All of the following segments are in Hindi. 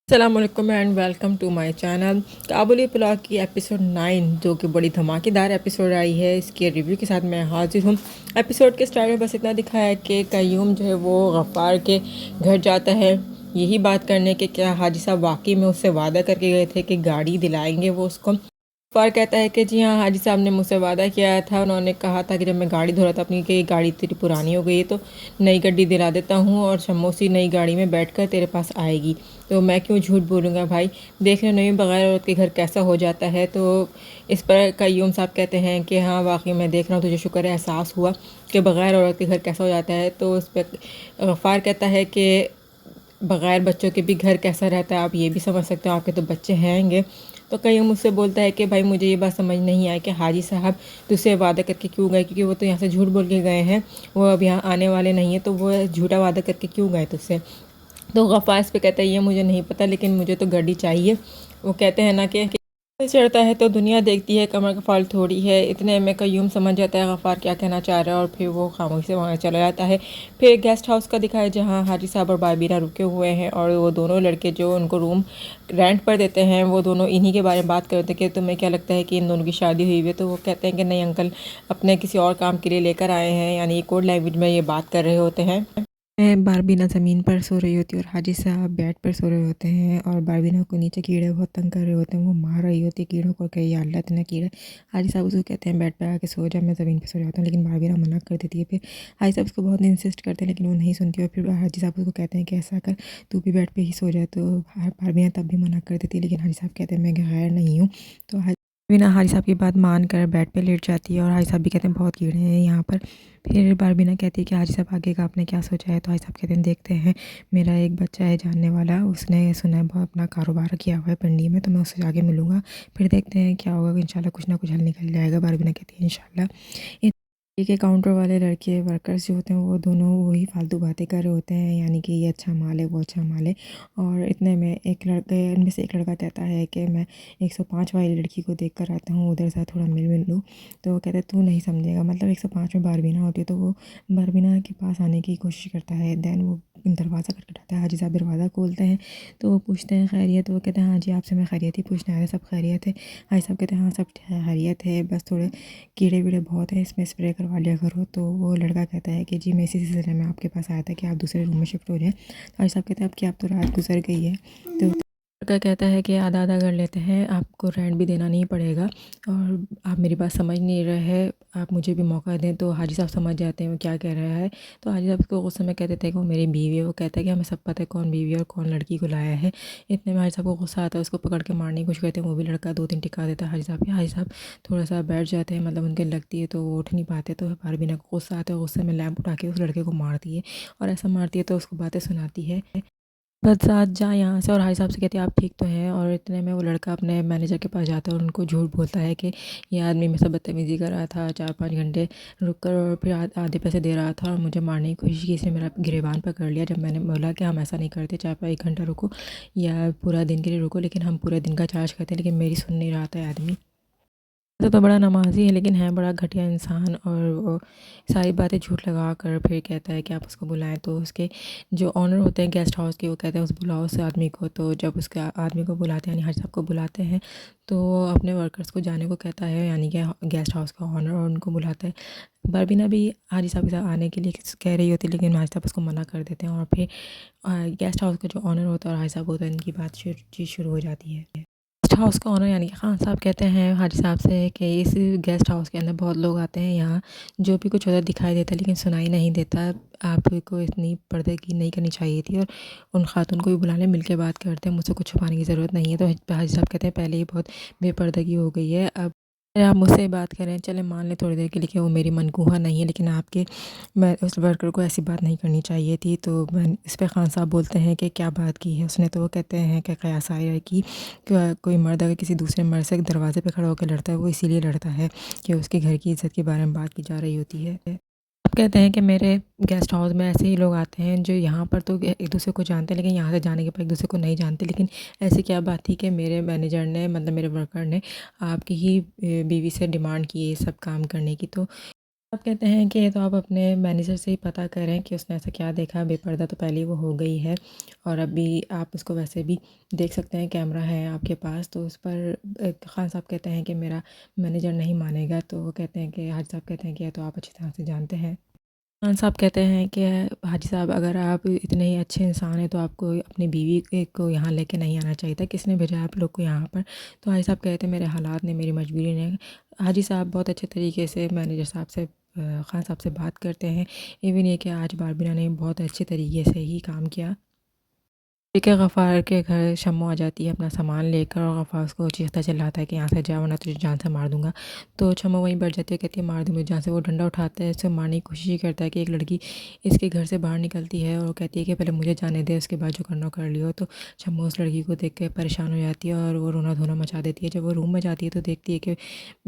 अस्सलामुअलैकुम and welcome to my channel. Kabuli pulao की एपिसोड 9 जो कि बड़ी धमाकेदार एपिसोड आई है, इसके रिव्यू के साथ मैं हाजिर हूँ। एपिसोड के स्टार्ट में बस इतना दिखाया है कि कयूम जो है वो गफ़ार के घर जाता है यही बात करने के क्या हाजी साहब वाकई में उससे वादा करके गए थे कि गाड़ी दिलाएंगे वो उसको। गफ़ार कहता है कि जी हाँ, हाजी साहब ने मुझसे वादा किया था। उन्होंने कहा था कि जब मैं गाड़ी धो रहा था अपनी कि गाड़ी तेरी पुरानी हो गई है तो नई गाड़ी दिला देता हूँ और शम्मोसी नई गाड़ी में बैठकर तेरे पास आएगी। तो मैं क्यों झूठ बोलूँगा भाई, देख रहे नहीं बग़ैर औरत के घर कैसा हो जाता है। तो इस पर कय्यूम साहब कहते हैं कि हाँ वाकई मैं देख रहा हूँ, तुझे शुक्र है एहसास हुआ कि बग़ैर औरत के घर कैसा हो जाता है। तो उस पर गफ़ार कहता है कि बग़ैर बच्चों के भी घर कैसा रहता है, आप ये भी समझ सकते हो, आपके तो बच्चे हैंगे। तो कहीं मुझसे बोलता है कि भाई मुझे ये बात समझ नहीं आई कि हाजी साहब तुझसे वादा करके क्यों गए, क्योंकि वो तो यहाँ से झूठ बोल के गए हैं, वो अब यहाँ आने वाले नहीं हैं, तो वो झूठा वादा करके क्यों गए तुझसे। तो गफ़ार पे कहता है ये मुझे नहीं पता, लेकिन मुझे तो गाड़ी चाहिए। वो कहते हैं ना कि चढ़ता है तो दुनिया देखती है, कमर का फाल थोड़ी है। इतने में कयूम समझ जाता है गफ़ार क्या कहना चाह रहा है और फिर वो खामोशी से वहाँ चला जाता है। फिर गेस्ट हाउस का दिखाया जहाँ हाजी साहब और बाबीना रुके हुए हैं और वो दोनों लड़के जो उनको रूम रेंट पर देते हैं वो दोनों इन्हीं के बारे में बात करते हैं कि तुम्हें क्या लगता है कि इन दोनों की शादी हुई है। तो वो कहते हैं कि नहीं अंकल, अपने किसी और काम के लिए लेकर आए हैं, यानी कोड लैंग्वेज में ये बात कर रहे होते हैं। मैं बारबीना ज़मीन पर सो रही होती है और हाजी साहब बेड पर सो रहे होते हैं और बारबीना को नीचे कीड़े बहुत तंग कर रहे होते हैं। वो मार रही होती है कीड़ों को, कहीं अल्लाह इतना कीड़ा। हाजी साहब उसको कहते हैं बेड पर आके सो जा, मैं ज़मीन पर सो जाता हूँ, लेकिन बारबीना मना कर देती है। फिर हाजी साहब उसको बहुत इंसिस्ट करते हैं लेकिन वो नहीं सुनती और फिर हाजी साहब उसको कहते हैं कि ऐसा कर तू भी बेड पर ही सो जाए। तो बारबीना तब भी मना कर देती है, लेकिन हाजी साहब कहते हैं मैं गैर नहीं हूँ। तो बारबीना हाजी साहब की बात मान कर बेड पे लेट जाती है और हाजी साहब भी कहते हैं बहुत कीड़े हैं यहाँ पर। फिर बारबीना कहती है कि हाजी साहब आगे का आपने क्या सोचा है। तो हाजी साहब कहते हैं देखते हैं, मेरा एक बच्चा है जानने वाला, उसने सुना है बहुत अपना कारोबार किया हुआ है पिंडी में, तो मैं उससे आगे मिलूँगा, फिर देखते हैं क्या होगा, इंशाल्लाह कुछ ना कुछ हल निकल जाएगा। बारबीना कहती है इंशाल्लाह। ठीक है, काउंटर वाले लड़के वर्कर्स जो होते हैं वो दोनों वही फालतू बातें कर रहे होते हैं, यानी कि ये अच्छा माल है वो अच्छा माल है। और इतने में एक लड़के इनमें से एक लड़का कहता है कि मैं 105 वाली लड़की को देख कर आता हूँ, उधर से थोड़ा मिल लूँ। तो वो कहते तू नहीं समझेगा, मतलब 105 में बारबीना होती है। तो वो बारबीना के पास आने की कोशिश करता है। दैन वो दरवाज़ा खटखटाता है, हाजी साहब दरवाज़ा खोलते हैं। तो वो पूछते हैं खैरियत। वो कहते हैं हाँ जी आपसे मैं खैरियत ही पूछने आया था, सब खैरियत है। हाजी साहब कहते हैं हाँ सब खैरियत है, बस थोड़े कीड़े वीड़े बहुत हैं, इसमें स्प्रे करवा लिया करो। तो वो लड़का कहता है कि जी मैं इसी सिलसिले में आपके पास आया था कि आप दूसरे रूम में शिफ्ट हो जाएं। तो भाई साहब कहते हैं अब कि आप तो रात गुजर गई है। तो लड़का कहता है कि आधा आधा कर लेते हैं, आपको रेंट भी देना नहीं पड़ेगा और आप मेरी बात समझ नहीं रहे हैं, आप मुझे भी मौका दें। तो हाजी साहब समझ जाते हैं वो क्या कह रहा है। तो हाजी साहब को गुस्से में कह देते हैं कि वो मेरी बीवी है। वो कहता है कि हमें सब पता है कौन बीवी है और कौन लड़की को लाया है। इतने में हाजी साहब को गुस्सा आता है, उसको पकड़ के मारने की कोशिश करते हैं। वो भी लड़का 2-3 टिका देता है हाजी साहब। हाजी साहब थोड़ा सा बैठ जाते हैं, मतलब उनके लगती है तो वो उठ नहीं पाते। तो बारबीना को गुस्सा आता है, गुस्से में लैंप उठा के उस लड़के को मारती है और ऐसा मारती है तो उसको बातें सुनाती है, बस साथ जा यहाँ से। और हाई साहब से कहती है आप ठीक तो हैं। और इतने में वो लड़का अपने मैनेजर के पास जाता है और उनको झूठ बोलता है कि ये आदमी मेरे से बदतमीज़ी कर रहा था 4-5 घंटे रुक कर और फिर आधे पैसे दे रहा था और मुझे मारने की कोशिश की, इसने मेरा गिरेबान पकड़ लिया। जब मैंने बोला कि हम ऐसा नहीं करते, चाहे आप 1 घंटा रुको या पूरा दिन के लिए रुको, लेकिन हम पूरे दिन का चार्ज करते हैं, लेकिन मेरी सुन नहीं रहा था आदमी। तो बड़ा नमाज़ी है लेकिन है बड़ा घटिया इंसान। और वो सारी बातें झूठ लगा कर फिर कहता है कि आप उसको बुलाएं। तो उसके जो ऑनर होते हैं गेस्ट हाउस के, वो कहते हैं उस बुलाओ उस आदमी को। तो जब उसके आदमी को बुलाते हैं, यानी हाजी साहब को बुलाते हैं, तो वो अपने वर्कर्स को जाने को कहता है, यानी कि गेस्ट हाउस का ऑनर, और उनको बुलाता है। बारबीना भी हाजी साहब के साथ आने के लिए कह रही होती है, लेकिन हाजी साहब उसको मना कर देते हैं। और फिर गेस्ट हाउस का जो ऑनर होता है और हाजी साहब होता है, इनकी बात चीज़ शुरू हो जाती है। गेस्ट हाउस का ओनर यानी कि खान साहब कहते हैं हाजी साहब से कि इस गेस्ट हाउस के अंदर बहुत लोग आते हैं, यहाँ जो भी कुछ होता है दिखाई देता है लेकिन सुनाई नहीं देता। आपको इतनी पर्दे की नहीं करनी चाहिए थी और उन खातून को भी बुला लें, मिल के बात करते हैं, मुझसे कुछ छुपाने की ज़रूरत नहीं है। तो हाजी साहब कहते हैं पहले ही बहुत बेपर्दगी हो गई है, अब अगर आप मुझसे बात करें, चले मान लें थोड़ी देर के लिए कि वो मेरी मनगूँहा नहीं है, लेकिन आपके मैं उस वर्कर को ऐसी बात नहीं करनी चाहिए थी। तो मैं इस पे खान साहब बोलते हैं कि क्या बात की है उसने। तो वो कहते हैं कि कयास आया है कि कोई मर्द अगर किसी दूसरे मर्द से दरवाजे पे खड़ा होकर लड़ता है, वो इसीलिए लड़ता है कि उसके घर की इज़्ज़त के बारे में बात की जा रही होती है। आप कहते हैं कि मेरे गेस्ट हाउस में ऐसे ही लोग आते हैं जो यहाँ पर तो एक दूसरे को जानते हैं, लेकिन यहाँ से जाने के बाद एक दूसरे को नहीं जानते। लेकिन ऐसी क्या बात थी कि मेरे मैनेजर ने, मतलब मेरे वर्कर ने आपकी ही बीवी से डिमांड की ये सब काम करने की। तो आप कहते हैं कि ये तो आप अपने मैनेजर से ही पता करें कि उसने ऐसा क्या देखा। बेपर्दा तो पहले ही वो हो गई है और अभी आप उसको वैसे भी देख सकते हैं, कैमरा है आपके पास। तो उस पर ख़ान साहब कहते हैं कि मेरा मैनेजर नहीं मानेगा। तो वो कहते हैं कि हाजी साहब कहते हैं कि ये तो आप अच्छी तरह से जानते हैं। खान साहब कहते हैं कि हाजी साहब, अगर आप इतने ही अच्छे इंसान हैं तो आपको अपनी बीवी को यहाँ लेके नहीं आना चाहिए था। किसने भेजा आप लोग को यहाँ पर? तो हाजी साहब कहते हैं मेरे हालात ने, मेरी मजबूरी ने। हाजी साहब बहुत अच्छे तरीके से मैनेजर साहब से, खान साहब से बात करते हैं। इवन ये कि आज बारबीना ने बहुत अच्छे तरीके से ही काम किया। ठीक है, गफ़ार के घर शम्मो आ जाती है अपना सामान लेकर और गफ़ार उसको चीखता चिल्लाता है कि यहाँ से जा वरना तुझे जान से मार दूँगा। तो शम्मो वहीं बैठ जाती है, कहती है मार दूँ मुझे जान से। वो डंडा उठाता है, उसे मारने की कोशिश ही करता है कि एक लड़की इसके घर से बाहर निकलती है और वो कहती है कि पहले मुझे जाने दे, उसके बाद जो करना हो कर लियो। तो शम्मो उस लड़की को देख के परेशान हो जाती है और वो रोना-धोना मचा देती है। जब वो रूम में जाती है तो देखती है कि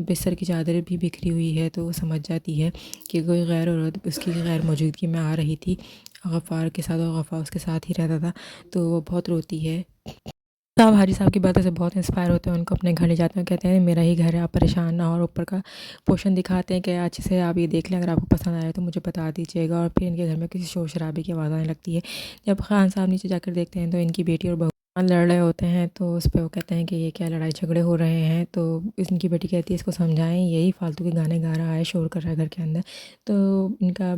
बिस्तर की चादर भी बिखरी हुई है। तो वो समझ जाती है कि कोई गैर औरत उसकी गैर मौजूदगी में आ रही थी गफ़ार के साथ और गफ़ार उसके साथ ही रहता था। तो वो बहुत रोती है। साहब हाजी साहब की बातों से बहुत इंस्पायर होते हैं, उनको अपने घर ले जाते हैं, कहते हैं मेरा ही घर है, आप परेशान ना हो। और ऊपर का पोर्शन दिखाते हैं कि अच्छे से आप ये देख लें, अगर आपको पसंद आए तो मुझे बता दीजिएगा। और फिर इनके घर में किसी शोर शराबे की आवाज़ आने लगती है। जब खान साहब नीचे जाकर देखते हैं तो इनकी बेटी और बहू लड़ रहे होते हैं। तो उस पर वो कहते हैं कि ये क्या लड़ाई झगड़े हो रहे हैं। तो इनकी बेटी कहती है इसको समझाएं, यही फालतू के गाने गा रहा है, शोर कर रहा है घर के अंदर। तो इनका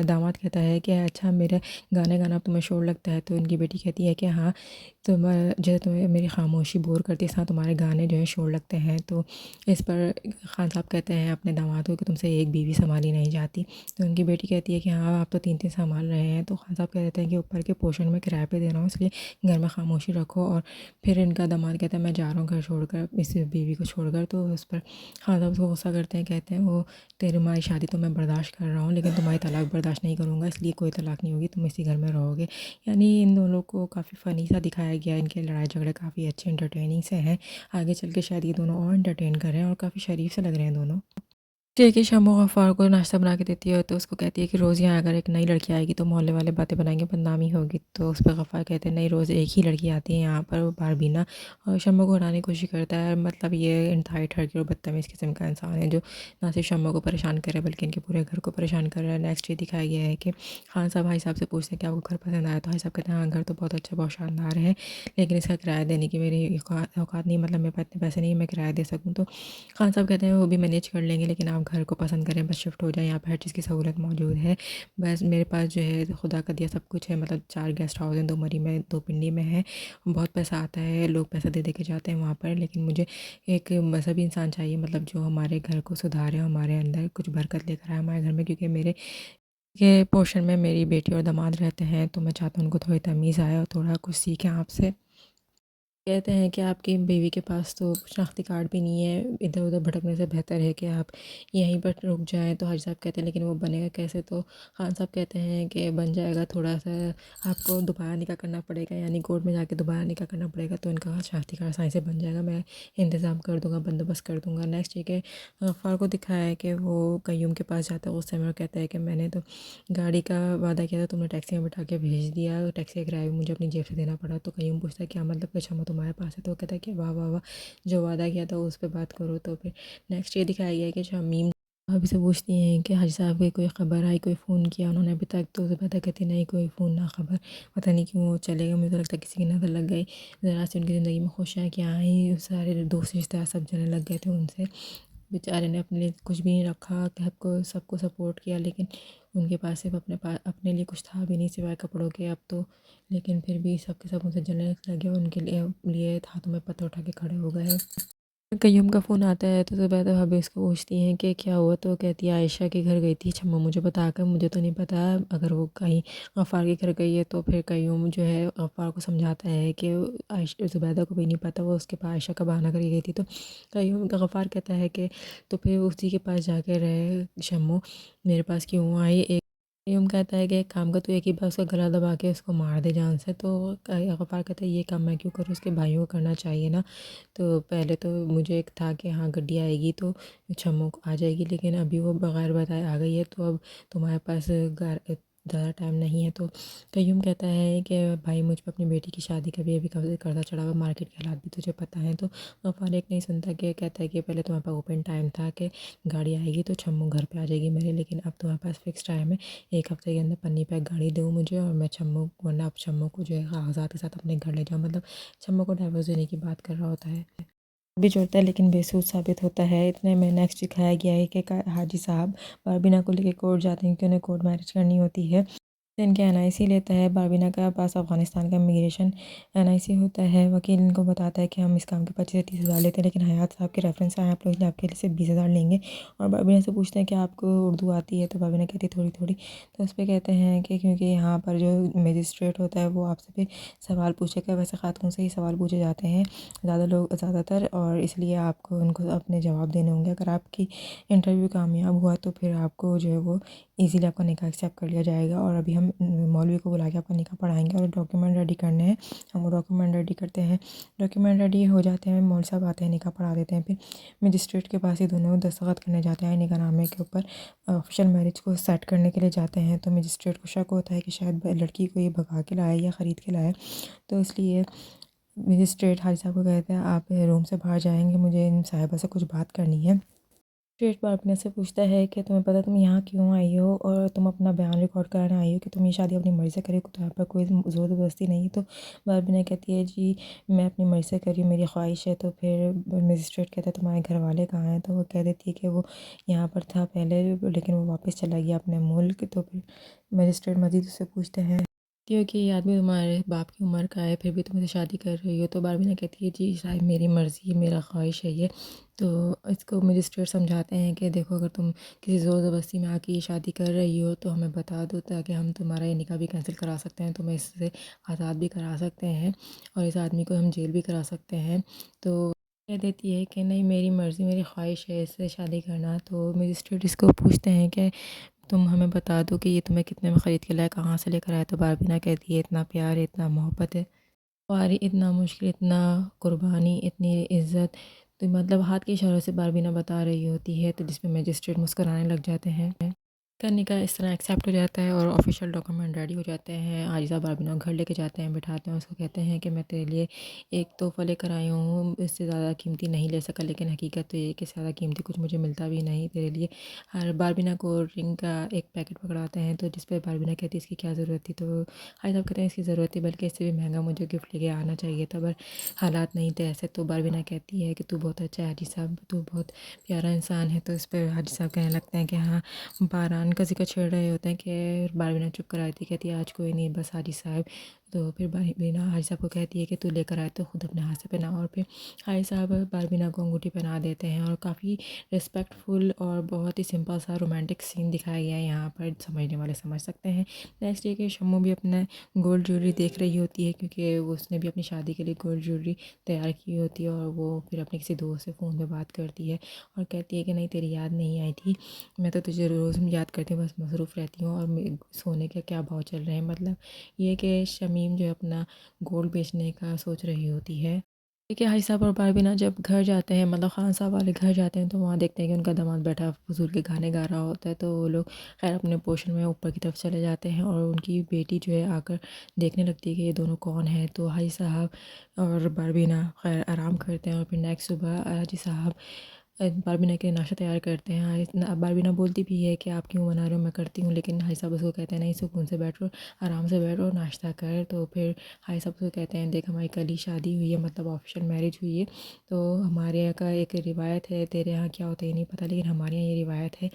दामाद कहता है कि अच्छा, मेरे गाने गाना तुम्हें शोर लगता है? तो इनकी बेटी कहती है कि हाँ, तो मैं जैसे तुम्हें मेरी खामोशी बोर करती है, इस तरह तुम्हारे गाने जो है शोर लगते हैं। तो इस पर खान साहब कहते हैं अपने दामाद को कि तुमसे एक बीवी संभाली नहीं जाती। तो उनकी बेटी कहती है कि हाँ, आप तो तीन तीन संभाल रहे हैं। तो खान साहब कहते हैं कि ऊपर के पोर्शन में किराए पे दे रहा हूँ, इसलिए घर में खामोशी रखो। और फिर इनका दामाद कहता है मैं जा रहा हूँ घर छोड़कर, इस बीवी को छोड़कर। तो उस पर खान साहब उसको गुस्सा करते हैं, कहते हैं वो तुम्हारी शादी तो मैं बर्दाश्त कर रहा हूँ, लेकिन तुम्हारी तलाक बर्दाश्त नहीं करूँगा, इसलिए कोई तलाक नहीं होगी, तुम इसी घर में रहोगे। यानी इन दोनों को काफ़ी फ़नी सा दिखाया गया है। इनके लड़ाई झगड़े काफ़ी अच्छे एंटरटेनिंग से हैं। आगे चल के शायद ये दोनों और एंटरटेन करें और काफ़ी शरीफ से लग रहे हैं दोनों। देखिए, शम्मो गफ़्फ़ार को नाश्ता बना के देती है। तो उसको कहती है कि रोज़ यहाँ अगर एक नई लड़की आएगी तो मोहल्ले वाले बातें बनाएंगे, बदनामी होगी। तो उस पर गफ़्फ़ार कहते हैं नहीं, रोज़ एक ही लड़की आती है यहाँ पर, वो बारबीना। और शम्मो को हराने की कोशिश करता है। मतलब ये इंतहाई ठरकी और बदतमीज़ किस्म का इंसान है, जो ना सिर्फ शम्मो को परेशान करे बल्कि इनके पूरे घर को परेशान कर रहा है। नेक्स्ट ये दिखाया गया है कि खान साहब भाई साहब से पूछते हैं कि आपको घर पसंद आया? तो भाई साहब कहते हैं हाँ, घर तो बहुत अच्छा, बहुत शानदार है, लेकिन इसका किराया देने की मेरी औकात नहीं, मतलब मेरे पास इतने पैसे नहीं है मैं किराया दे सकूँ। तो खान साहब कहते हैं वो भी मैनेज कर लेंगे, लेकिन आप घर को पसंद करें, बस शिफ्ट हो जाएँ, यहाँ पे हर चीज़ की सहूलत मौजूद है। बस मेरे पास जो है खुदा का दिया सब कुछ है, मतलब 4 गेस्ट हाउस हैं, 2 मरी में, 2 पिंडी में है। बहुत पैसा आता है, लोग पैसा दे दे के जाते हैं वहाँ पर, लेकिन मुझे एक मज़हबी इंसान चाहिए, मतलब जो हमारे घर को सुधारे, हमारे अंदर कुछ बरकत लेकर आए हमारे घर में। क्योंकि मेरे के पोर्शन में मेरी बेटी और दामाद रहते हैं, तो मैं चाहता हूँ उनको थोड़ी तमीज़ आए और थोड़ा कुछ सीखें आपसे। कहते हैं कि आपकी बीवी के पास तो शनाख्ती कार्ड भी नहीं है, इधर-उधर भटकने से बेहतर है कि आप यहीं पर रुक जाएँ। तो हाजी साहब कहते हैं लेकिन वो बनेगा कैसे? तो खान साहब कहते हैं कि बन जाएगा, थोड़ा-सा आपको दोबारा निकाह करना पड़ेगा, यानी कोर्ट में जाके दोबारा निकाह करना पड़ेगा। तो इनका शनाख्ती कार्ड आसानी से बन जाएगा, मैं इंतज़ाम कर दूँगा, बंदोबस्त कर दूँगा। नेक्स्ट ये कि गफ़्फ़ार को दिखाया है कि वो कय्यूम के पास जाता है गुस्से में और कहता है कि मैंने तो गाड़ी का वादा किया था, तुमने टैक्सी में बिठा के भेज दिया, टैक्सी का किराया भी मुझे अपनी जेब से देना पड़ा। तो कय्यूम पूछता है क्या मतलब कि क्षमा तुम्हारे पास है? तो वो कहता है कि वाह वाह वाह, जो वादा किया था उस पे बात करो। तो फिर नेक्स्ट ये दिखाया गया है कि शमीम भाभी से पूछती हैं कि हाजी साहब की कोई ख़बर आई, कोई फ़ोन किया उन्होंने अभी तक? तो ज़ुबैदा कहती नहीं, कोई फ़ोन ना ख़बर, पता नहीं क्यों वो चले गए, मुझे तो लगता है किसी की नज़र लग गई। ज़रा सी उनकी ज़िंदगी में खुशियाँ क्या आई, सारे दोस्त रिश्तेदार सब जने लग गए थे उनसे। बेचारे ने अपने लिए कुछ भी नहीं रखा, सबको सबको सपोर्ट किया, लेकिन उनके पास सिर्फ अपने लिए कुछ था भी नहीं सिवाय कपड़ों के अब तो। लेकिन फिर भी सबके सब उनसे जलने लगे, उनके लिए हाथों में पत्थर उठा के खड़े हो गए। कय्यूम का फ़ोन आता है तो ज़ुबैदा भाभी उसको पूछती हैं कि क्या हुआ? तो कहती है आयशा के घर गई थी छम्मा मुझे बताकर, मुझे तो नहीं पता, अगर वो कहीं गफ़्फ़ार के घर गई है। तो फिर कय्यूम जो है गफ़्फ़ार को समझाता है कि ज़ुबैदा को भी नहीं पता, वो उसके पास आयशा का बहाना करके गई थी। तो कय्यूम का गफ़्फ़ार कहता है कि तो फिर उसी के पास जाके रहे शम्मो, मेरे पास क्यों आई? यूँ कहता है कि एक काम कर, तू एक ही बार उसका गला दबा के उसको मार दे जान से। तो गफ़ार कहता है ये काम मैं क्यों करूँ, उसके भाइयों को करना चाहिए ना। तो पहले तो मुझे एक था कि हाँ गड्डी आएगी तो छम्मो आ जाएगी, लेकिन अभी वो बगैर बताए आ गई है। तो अब तुम्हारे पास ज़्यादा टाइम नहीं है। तो कय्यूम कहता है कि भाई मुझ पे अपनी बेटी की शादी का भी अभी कर्जा चढ़ा हुआ, मार्केट के हालात भी तुझे पता है। तो फारिक नहीं सुनता कि कहता है कि पहले तुम्हारे पास ओपन टाइम था कि गाड़ी आएगी तो छम्मू घर पे आ जाएगी मेरे, लेकिन अब तुम्हारे पास फिक्स टाइम है, 1 हफ्ते के अंदर पन्नी पैक गाड़ी दो मुझे और मैं छम्मू, वरना अब छम्मू को जो है कागजात के साथ अपने घर ले जाओ। मतलब छम्मू को डाइवोर्स देने की बात कर रहा होता है। भी जोड़ता है लेकिन बेसूर साबित होता है। इतने में नेक्स्ट दिखाया गया है कि हाजी साहब बारबीना को लेकर कोर्ट जाते हैं क्योंकि उन्हें कोर्ट मैरिज करनी होती है। इनके एनआईसी लेता है बारबीना का पास अफ़गानिस्तान का इमिग्रेशन एनआईसी होता है। वकील इनको बताता है कि हम इस काम के 25 से 30 हज़ार लेते हैं, लेकिन हयात साहब के रेफरेंस आए आप लोग आपके लिए सिर्फ 20 हज़ार लेंगे। और बारबीना से पूछते हैं कि आपको उर्दू आती है, तो बारबीना कहती है थोड़ी थोड़ी। तो उस पर कहते हैं कि क्योंकि यहाँ पर जो मजिस्ट्रेट होता है वो आपसे भी सवाल पूछेगा, वैसे खातून से ही सवाल पूछे जाते हैं ज़्यादातर, और इसलिए आपको उनको अपने जवाब देने होंगे। अगर आपकी इंटरव्यू कामयाब हुआ तो फिर आपको जो है वो इजीली आपका निकाह एक्सेप्ट कर लिया जाएगा, और अभी हम मौलवी को बुला के आपका निकाह पढ़ाएंगे और डॉक्यूमेंट रेडी करने हैं। हम वो डॉक्यूमेंट रेडी करते हैं, डॉक्यूमेंट रेडी हो जाते हैं, मौलवी साहब आते हैं, निकाह पढ़ा देते हैं। फिर मजिस्ट्रेट के पास ही दोनों दस्तखत करने जाते हैं निकाहनामे के ऊपर, ऑफिशियल मैरिज को सेट करने के लिए जाते हैं। तो मजिस्ट्रेट को शक होता है कि शायद लड़की को ये भगा के लाया या ख़रीद के लाया, तो इसलिए मजिस्ट्रेट हाजी साहब को कहते हैं आप रूम से बाहर जाएंगे, मुझे इन साहिबा से कुछ बात करनी है। स्ट्रेट बार से पूछता है कि तुम्हें पता तुम यहाँ क्यों आई हो और तुम अपना बयान रिकॉर्ड कराने आई हो कि तुम ये शादी अपनी मर्ज़ी से करी, तो यहाँ पर कोई ज़ोर ज़बरदस्ती नहीं है। तो बारबीना कहती है जी मैं अपनी मर्ज़ी से करी, मेरी ख्वाहिश है। तो फिर मजिस्ट्रेट कहता है तुम्हारे घर वाले कहाँ हैं, तो वो कह देती है कि वो यहाँ पर था पहले लेकिन वो वापस चला गया अपने मुल्क। तो फिर मजिस्ट्रेट मजीद उससे पूछते हैं क्योंकि ये आदमी तुम्हारे बाप की उम्र का है फिर भी तुम इससे शादी कर रही हो। तो बारबीना कहती है जी शायद मेरी मर्ज़ी है, मेरा ख्वाहिश है ये। तो इसको मजिस्ट्रेट समझाते हैं कि देखो अगर तुम किसी ज़ोर ज़बरदस्ती में आके ये शादी कर रही हो तो हमें बता दो, ताकि हम तुम्हारा ये निकाह भी कैंसिल करा सकते हैं, तुम्हें इससे आज़ाद भी करा सकते हैं और इस आदमी को हम जेल भी करा सकते हैं। तो कह देती है कि नहीं मेरी मर्ज़ी, मेरी ख्वाहिश है इससे शादी करना। तो मजिस्ट्रेट इसको पूछते हैं कि तुम हमें बता दो कि ये तुम्हें कितने में ख़रीद के लाया, कहाँ से लेकर आया। तो बारबीना कहती है इतना प्यार है, इतना मोहब्बत है और इतना मुश्किल, इतना कुर्बानी, इतनी इज़्ज़त। तो मतलब हाथ के इशारों से बारबीना बता रही होती है, तो जिसमें मजिस्ट्रेट मुस्कुराने लग जाते हैं। करने का इस तरह एक्सेप्ट हो जाता है और ऑफिशियल डॉक्यूमेंट रेडी हो जाते हैं। आजिज़ा बारबीना को घर लेके जाते हैं, बिठाते हैं, उसको कहते हैं कि मैं तेरे लिए एक तोहफ़ा लेकर आई हूँ, इससे ज़्यादा कीमती नहीं ले सका, लेकिन हकीकत तो ये है कि इससे ज़्यादा कीमती कुछ मुझे मिलता भी नहीं तेरे लिए। हर बारबीना को रिंग का एक पैकेट पकड़ाते हैं, तो जिस पर बारबीना कहती है इसकी क्या ज़रूरत थी। तो हाई साहब कहते हैं इसकी ज़रूरत थी, बल्कि इससे भी महंगा मुझे गिफ्ट लेके आना चाहिए था पर हालात नहीं थे ऐसे। तो बारबीना कहती है कि तू बहुत अच्छा है हाजी साहब, तू बहुत प्यारा इंसान है। तो इस पर हाजी साहब कहने लगते हैं कि हाँ बारान का ज़िक्र छेड़ रहे होते हैं कि बारबीना चुप कराई थी, कहती है आज कोई नहीं बस हाजी साहब। तो फिर बारबीना हाजी साहब को कहती है कि तू लेकर आए तो ख़ुद अपने हाथ से पहना, और फिर हाजी साहब बारबीना को अंगूठी पहना देते हैं और काफ़ी रिस्पेक्टफुल और बहुत ही सिंपल सा रोमांटिक सीन दिखाया गया है यहाँ पर, समझने वाले समझ सकते हैं। नेक्स्ट डे के शम्मू भी अपना गोल्ड ज्वेलरी देख रही होती है क्योंकि वो उसने भी अपनी शादी के लिए गोल्ड ज्वेलरी तैयार की होती है, और वो फिर अपने किसी दोस्त से फ़ोन पर बात करती है और कहती है कि नहीं तेरी याद नहीं आई थी, मैं तो तुझे रोज़ याद करती हूँ, बस मसरूफ़ रहती हूँ और सोने के क्या भाव चल रहे हैं। मतलब ये कि शमीम जो है अपना गोल्ड बेचने का सोच रही होती है। देखिए हाजी साहब और बारबीना जब घर जाते हैं, मतलब खान साहब वाले घर जाते हैं, तो वहाँ देखते हैं कि उनका दामाद बैठा फजूल के गाने गा रहा होता है। तो वो लोग खैर अपने पोर्शन में ऊपर की तरफ चले जाते हैं और उनकी बेटी जो है आकर देखने लगती है कि ये दोनों कौन है। तो हाजी साहब और बारबीना खैर आराम करते हैं और फिर नेक्स्ट सुबह हाजी साहब बारबीना के लिए नाश्ता तैयार करते हैं। बारबीना बोलती भी है कि आप क्यों बना रहे हो, मैं करती हूँ, लेकिन हाई साहब उसको कहते हैं नहीं सुकून से बैठो, आराम से बैठो, नाश्ता कर। तो फिर हाई साहब उसको कहते हैं देख हमारी कल ही शादी हुई है, मतलब ऑफिशियल मैरिज हुई है, तो हमारे यहाँ का एक रिवायत है, तेरे यहाँ क्या होता है ये नहीं पता, लेकिन हमारे यहाँ ये रिवायत है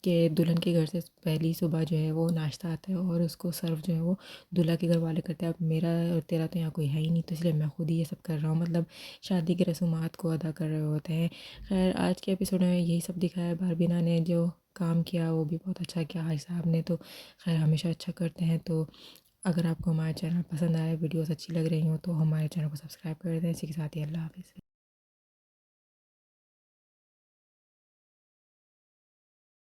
कि दुल्हन के घर से पहली सुबह जो है वो नाश्ता आता है और उसको सर्व जो है वो दूल्हा के घर वाले करते हैं। अब मेरा और तेरा तो यहाँ कोई है ही नहीं, तो इसलिए मैं खुद ही ये सब कर रहा हूँ, मतलब शादी की रसूमात को अदा कर रहे होते हैं। खैर आज के एपिसोड में यही सब दिखाया है। बारबीना ने जो काम किया वो भी बहुत अच्छा किया, हाई साहब ने तो खैर हमेशा अच्छा करते हैं। तो अगर आपको हमारा चैनल पसंद आया, वीडियोस अच्छी लग रही हो, तो हमारे चैनल को सब्सक्राइब कर दें। इसी के साथ ही अल्लाह हाफ़िज़।